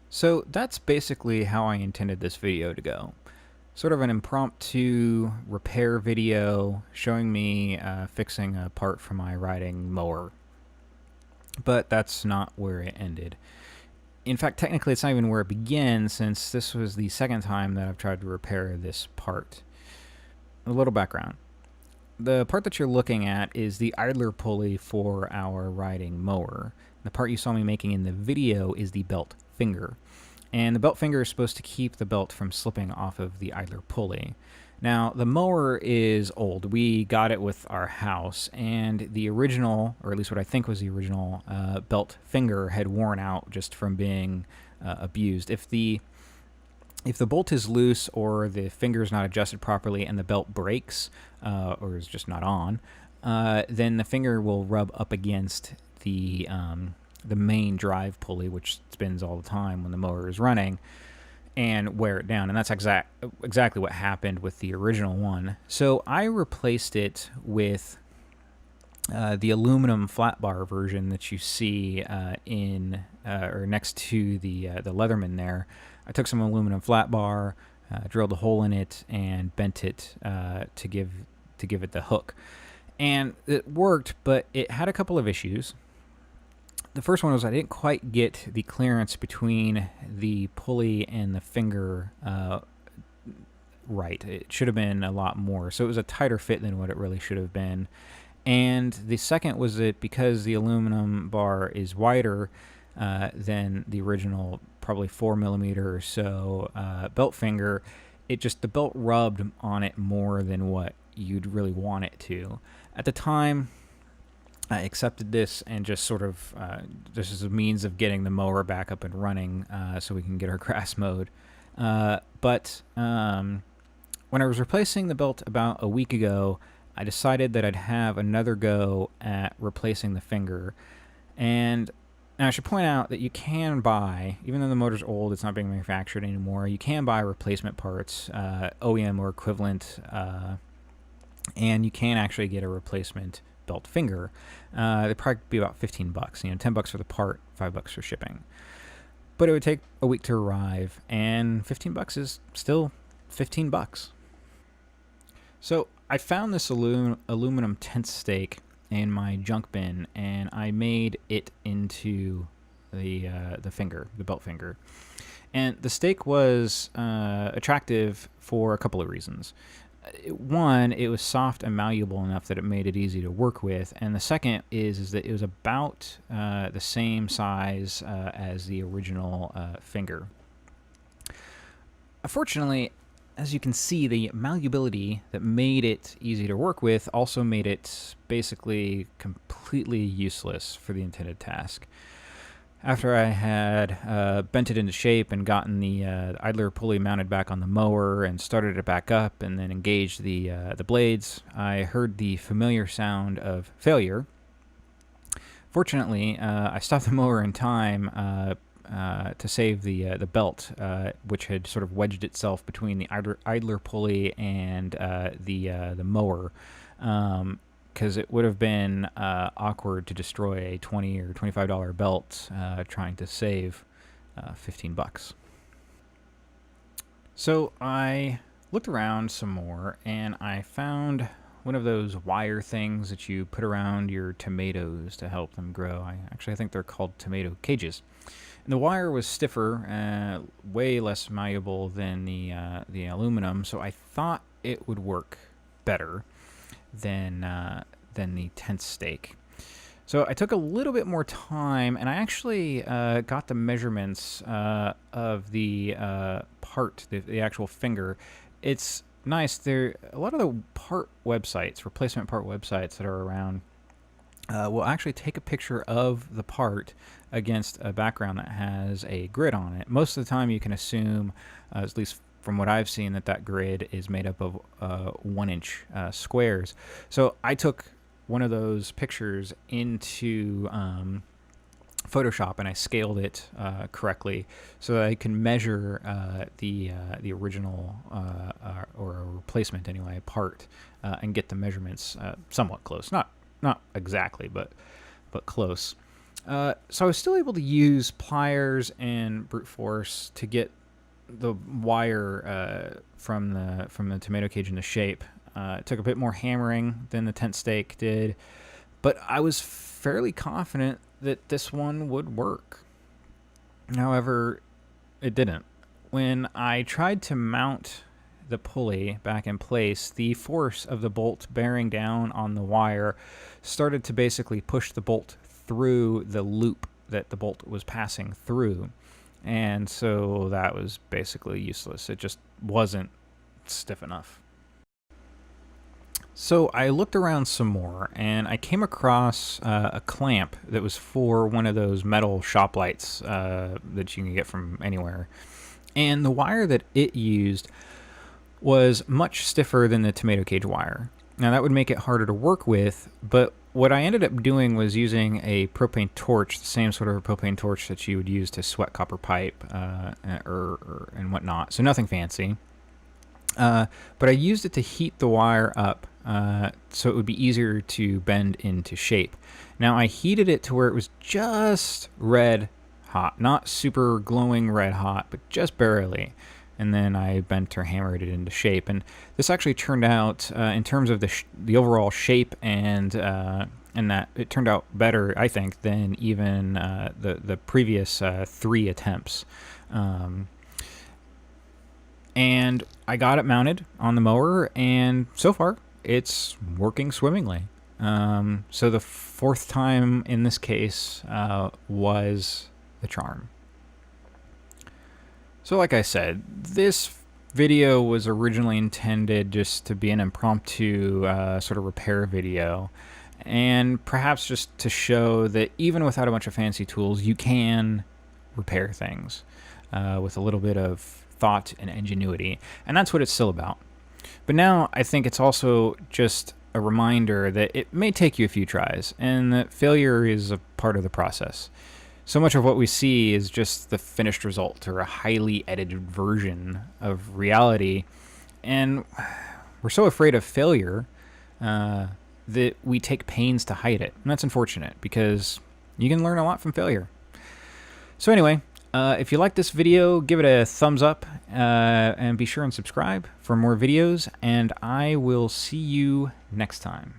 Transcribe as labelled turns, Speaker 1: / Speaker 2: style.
Speaker 1: So that's basically how I intended this video to go. Sort of an impromptu repair video showing me fixing a part for my riding mower. But that's not where it ended. In fact, technically it's not even where it begins, since this was the second time that I've tried to repair this part. A little background. The part that you're looking at is the idler pulley for our riding mower. The part you saw me making in the video is the belt finger. And the belt finger is supposed to keep the belt from slipping off of the idler pulley. Now, the mower is old. We got it with our house, and the original, or at least what I think was the original, belt finger had worn out just from being abused. If the bolt is loose or the finger is not adjusted properly and the belt breaks or is just not on, then the finger will rub up against the main drive pulley, which spins all the time when the mower is running, and wear it down. And that's exactly what happened with the original one. So I replaced it with the aluminum flat bar version that you see in or next to the Leatherman there. I took some aluminum flat bar, drilled a hole in it, and bent it to give it the hook. And it worked, but it had a couple of issues. The first one was I didn't quite get the clearance between the pulley and the finger right. It should have been a lot more. So it was a tighter fit than what it really should have been. And the second was that because the aluminum bar is wider than the original, probably 4mm or so belt finger, the belt rubbed on it more than what you'd really want it to. At the time, I accepted this and just sort of this is a means of getting the mower back up and running so we can get our grass mowed. But when I was replacing the belt about a week ago, I decided that I'd have another go at replacing the finger. And now I should point out that you can buy, even though the motor's old, it's not being manufactured anymore, you can buy replacement parts, OEM or equivalent, and you can actually get a replacement belt finger. They'd probably be about $15, $10 for the part, $5 for shipping. But it would take a week to arrive, and $15 is still $15. So I found this aluminum tent stake in my junk bin, and I made it into the finger, the belt finger. And the stake was attractive for a couple of reasons. One, it was soft and malleable enough that it made it easy to work with, and the second is that it was about the same size as the original finger. Unfortunately, as you can see, the malleability that made it easy to work with also made it basically completely useless for the intended task. After I had bent it into shape and gotten the idler pulley mounted back on the mower and started it back up and then engaged the blades, I heard the familiar sound of failure. Fortunately, I stopped the mower in time to save the belt, which had sort of wedged itself between the idler pulley and the mower. Because it would have been awkward to destroy a $20 or $25 belt trying to save $15. So I looked around some more, and I found one of those wire things that you put around your tomatoes to help them grow. I think they're called tomato cages. And the wire was stiffer, way less malleable than the aluminum, so I thought it would work better than the tent stake. So I took a little bit more time, and I actually got the measurements of the part, the actual finger. It's nice. There a lot of the part websites, replacement part websites that are around, will actually take a picture of the part against a background that has a grid on it. Most of the time, you can assume, at least from what I've seen, that grid is made up of 1-inch squares. So I took one of those pictures into Photoshop, and I scaled it correctly so that I can measure the original or a replacement anyway part and get the measurements somewhat close. Not exactly, but close. So I was still able to use pliers and brute force to get the wire from the tomato cage into shape. It took a bit more hammering than the tent stake did, but I was fairly confident that this one would work. However, it didn't. When I tried to mount the pulley back in place, the force of the bolt bearing down on the wire started to basically push the bolt through the loop that the bolt was passing through. And so that was basically useless. It just wasn't stiff enough. So I looked around some more, and I came across a clamp that was for one of those metal shop lights that you can get from anywhere. And the wire that it used was much stiffer than the tomato cage wire. Now that would make it harder to work with, but what I ended up doing was using a propane torch, the same sort of a propane torch that you would use to sweat copper pipe and whatnot, so nothing fancy. But I used it to heat the wire up so it would be easier to bend into shape. Now I heated it to where it was just red hot, not super glowing red hot, but just barely. And then I bent or hammered it into shape. And this actually turned out, in terms of the overall shape and that it turned out better, I think, than even the previous 3 attempts. And I got it mounted on the mower, and so far it's working swimmingly. So the 4th time in this case was the charm. So like I said, this video was originally intended just to be an impromptu sort of repair video, and perhaps just to show that even without a bunch of fancy tools, you can repair things with a little bit of thought and ingenuity, and that's what it's still about. But now I think it's also just a reminder that it may take you a few tries, and that failure is a part of the process. So much of what we see is just the finished result or a highly edited version of reality, and we're so afraid of failure that we take pains to hide it. And that's unfortunate, because you can learn a lot from failure. So anyway, if you like this video, give it a thumbs up, and be sure and subscribe for more videos, and I will see you next time.